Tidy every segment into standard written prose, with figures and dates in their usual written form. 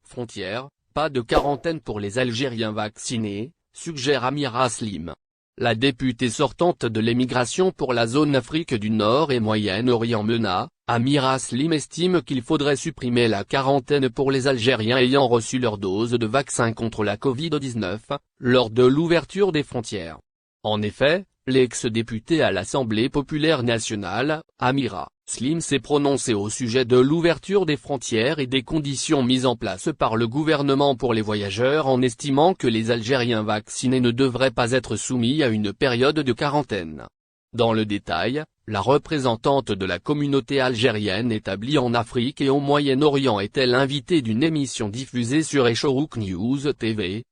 frontières, pas de quarantaine pour les Algériens vaccinés, suggère Amira Slim. La députée sortante de l'émigration pour la zone Afrique du Nord et Moyen-Orient MENA, Amira Slim estime qu'il faudrait supprimer la quarantaine pour les Algériens ayant reçu leur dose de vaccin contre la Covid-19, lors de l'ouverture des frontières. En effet, l'ex-députée à l'Assemblée populaire nationale, Amira Slim s'est prononcée au sujet de l'ouverture des frontières et des conditions mises en place par le gouvernement pour les voyageurs en estimant que les Algériens vaccinés ne devraient pas être soumis à une période de quarantaine. Dans le détail, la représentante de la communauté algérienne établie en Afrique et au Moyen-Orient était l'invitée d'une émission diffusée sur Echorouk News TV,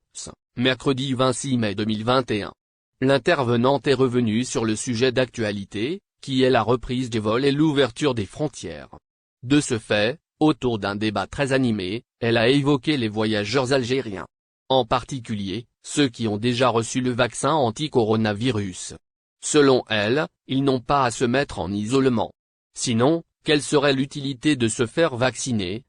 mercredi 26 mai 2021. L'intervenante est revenue sur le sujet d'actualité, qui est la reprise des vols et l'ouverture des frontières. De ce fait, autour d'un débat très animé, elle a évoqué les voyageurs algériens. En particulier, ceux qui ont déjà reçu le vaccin anti-coronavirus. Selon elle, ils n'ont pas à se mettre en isolement. Sinon, quelle serait l'utilité de se faire vacciner,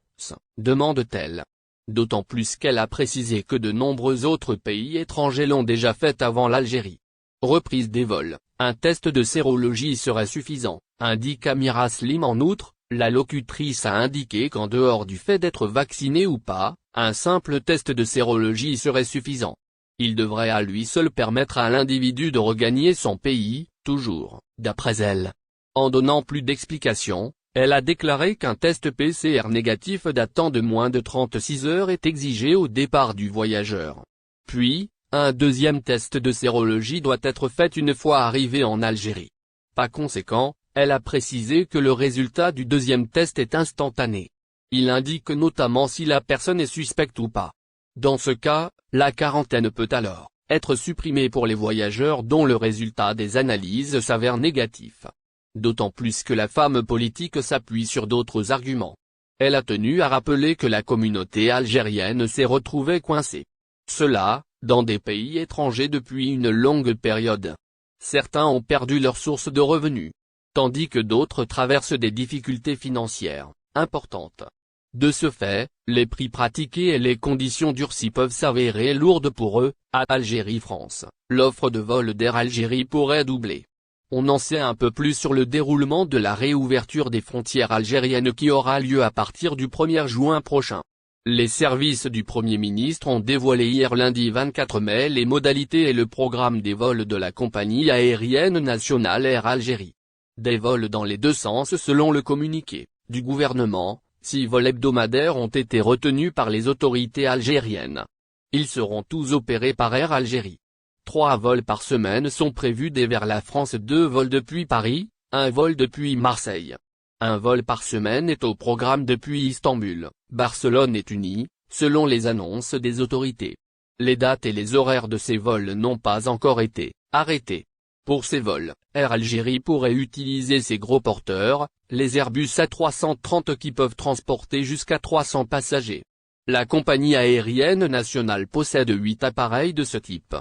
demande-t-elle. D'autant plus qu'elle a précisé que de nombreux autres pays étrangers l'ont déjà fait avant l'Algérie. Reprise des vols, un test de sérologie serait suffisant, indique Amira Slim. En outre, la locutrice a indiqué qu'en dehors du fait d'être vacciné ou pas, un simple test de sérologie serait suffisant. Il devrait à lui seul permettre à l'individu de regagner son pays, toujours, d'après elle. En donnant plus d'explications, elle a déclaré qu'un test PCR négatif datant de moins de 36 heures est exigé au départ du voyageur. Puis, un deuxième test de sérologie doit être fait une fois arrivé en Algérie. Par conséquent, elle a précisé que le résultat du deuxième test est instantané. Il indique notamment si la personne est suspecte ou pas. Dans ce cas, la quarantaine peut alors être supprimée pour les voyageurs dont le résultat des analyses s'avère négatif. D'autant plus que la femme politique s'appuie sur d'autres arguments. Elle a tenu à rappeler que la communauté algérienne s'est retrouvée coincée. Cela, dans des pays étrangers depuis une longue période. Certains ont perdu leur source de revenus, tandis que d'autres traversent des difficultés financières importantes. De ce fait, les prix pratiqués et les conditions durcies peuvent s'avérer lourdes pour eux. À Algérie-France, l'offre de vol d'Air Algérie pourrait doubler. On en sait un peu plus sur le déroulement de la réouverture des frontières algériennes qui aura lieu à partir du 1er juin prochain. Les services du Premier ministre ont dévoilé hier lundi 24 mai les modalités et le programme des vols de la compagnie aérienne nationale Air Algérie. Des vols dans les deux sens selon le communiqué du gouvernement, 6 vols hebdomadaires ont été retenus par les autorités algériennes. Ils seront tous opérés par Air Algérie. 3 vols par semaine sont prévus vers la France, 2 vols depuis Paris, 1 vol depuis Marseille. Un vol par semaine est au programme depuis Istanbul, Barcelone et Tunis, selon les annonces des autorités. Les dates et les horaires de ces vols n'ont pas encore été arrêtés. Pour ces vols, Air Algérie pourrait utiliser ses gros porteurs, les Airbus A330 qui peuvent transporter jusqu'à 300 passagers. La compagnie aérienne nationale possède 8 appareils de ce type.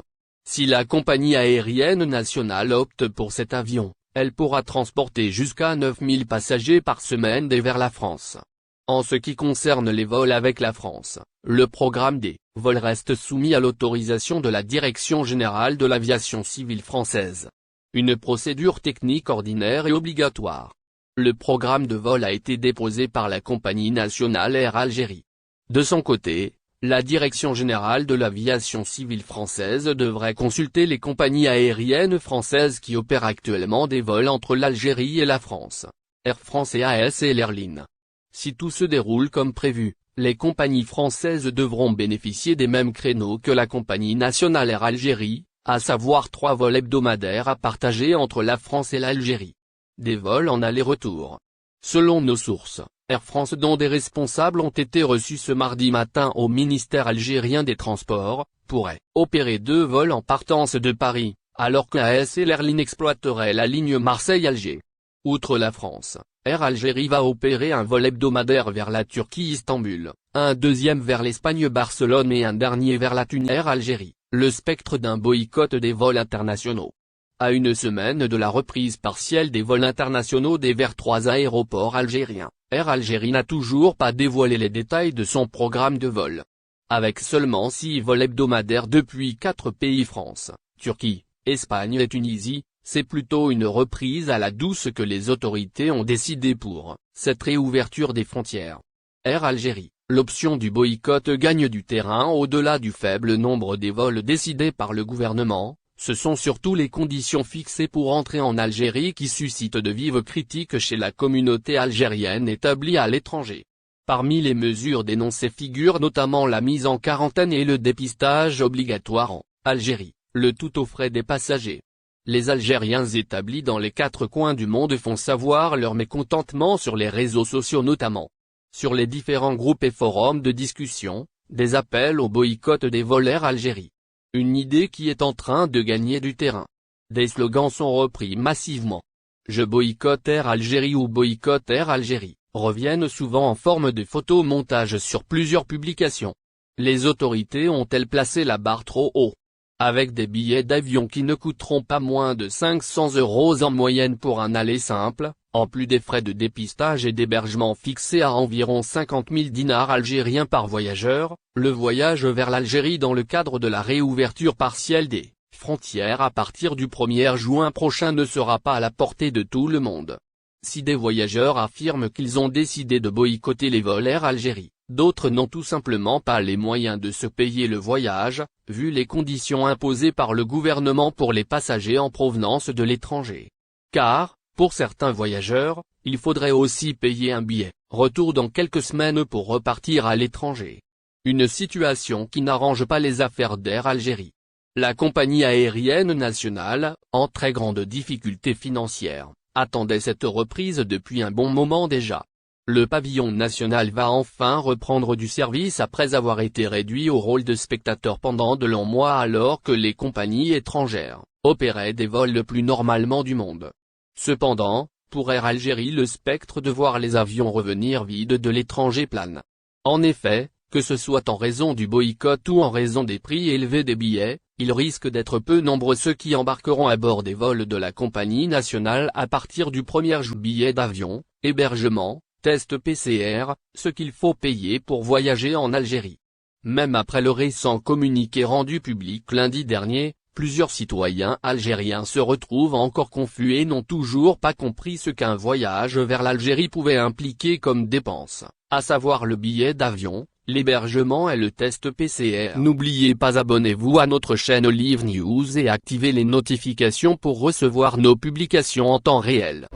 Si la compagnie aérienne nationale opte pour cet avion, elle pourra transporter jusqu'à 9000 passagers par semaine vers la France. En ce qui concerne les vols avec la France, le programme des vols reste soumis à l'autorisation de la Direction générale de l'aviation civile française. Une procédure technique ordinaire et obligatoire. Le programme de vol a été déposé par la compagnie nationale Air Algérie. De son côté, la Direction générale de l'aviation civile française devrait consulter les compagnies aériennes françaises qui opèrent actuellement des vols entre l'Algérie et la France, Air France et AS et l'Airline. Si tout se déroule comme prévu, les compagnies françaises devront bénéficier des mêmes créneaux que la compagnie nationale Air Algérie, à savoir 3 vols hebdomadaires à partager entre la France et l'Algérie. Des vols en aller-retour. Selon nos sources, Air France dont des responsables ont été reçus ce mardi matin au ministère algérien des Transports, pourrait opérer 2 vols en partance de Paris, alors qu'AS et l'Airline exploiteraient la ligne Marseille-Alger. Outre la France, Air Algérie va opérer un vol hebdomadaire vers la Turquie-Istanbul, un deuxième vers l'Espagne-Barcelone et un dernier vers la Tunisie. Air Algérie, le spectre d'un boycott des vols internationaux. À une semaine de la reprise partielle des vols internationaux vers 3 aéroports algériens, Air Algérie n'a toujours pas dévoilé les détails de son programme de vol. Avec seulement 6 vols hebdomadaires depuis 4 pays France, Turquie, Espagne et Tunisie, c'est plutôt une reprise à la douce que les autorités ont décidé pour cette réouverture des frontières. Air Algérie, l'option du boycott gagne du terrain au-delà du faible nombre des vols décidés par le gouvernement. Ce sont surtout les conditions fixées pour entrer en Algérie qui suscitent de vives critiques chez la communauté algérienne établie à l'étranger. Parmi les mesures dénoncées figurent notamment la mise en quarantaine et le dépistage obligatoire en Algérie, le tout aux frais des passagers. Les Algériens établis dans les 4 coins du monde font savoir leur mécontentement sur les réseaux sociaux notamment. Sur les différents groupes et forums de discussion, des appels au boycott des vols Air Algérie. Une idée qui est en train de gagner du terrain. Des slogans sont repris massivement. Je boycotte Air Algérie ou boycott Air Algérie, reviennent souvent en forme de photomontage sur plusieurs publications. Les autorités ont-elles placé la barre trop haut? Avec des billets d'avion qui ne coûteront pas moins de 500 € en moyenne pour un aller simple, en plus des frais de dépistage et d'hébergement fixés à environ 50 000 dinars algériens par voyageur, le voyage vers l'Algérie dans le cadre de la réouverture partielle des frontières à partir du 1er juin prochain ne sera pas à la portée de tout le monde. Si des voyageurs affirment qu'ils ont décidé de boycotter les vols Air Algérie, d'autres n'ont tout simplement pas les moyens de se payer le voyage, vu les conditions imposées par le gouvernement pour les passagers en provenance de l'étranger. Car, pour certains voyageurs, il faudrait aussi payer un billet, retour dans quelques semaines pour repartir à l'étranger. Une situation qui n'arrange pas les affaires d'Air Algérie. La compagnie aérienne nationale, en très grande difficulté financière, attendait cette reprise depuis un bon moment déjà. Le pavillon national va enfin reprendre du service après avoir été réduit au rôle de spectateur pendant de longs mois alors que les compagnies étrangères opéraient des vols le plus normalement du monde. Cependant, pour Air Algérie le spectre de voir les avions revenir vides de l'étranger plane. En effet, que ce soit en raison du boycott ou en raison des prix élevés des billets, il risque d'être peu nombreux ceux qui embarqueront à bord des vols de la compagnie nationale à partir du 1er juin. Billets d'avion, hébergement, test PCR, ce qu'il faut payer pour voyager en Algérie. Même après le récent communiqué rendu public lundi dernier, plusieurs citoyens algériens se retrouvent encore confus et n'ont toujours pas compris ce qu'un voyage vers l'Algérie pouvait impliquer comme dépenses, à savoir le billet d'avion, l'hébergement et le test PCR. N'oubliez pas abonnez-vous à notre chaîne Olive News et activez les notifications pour recevoir nos publications en temps réel.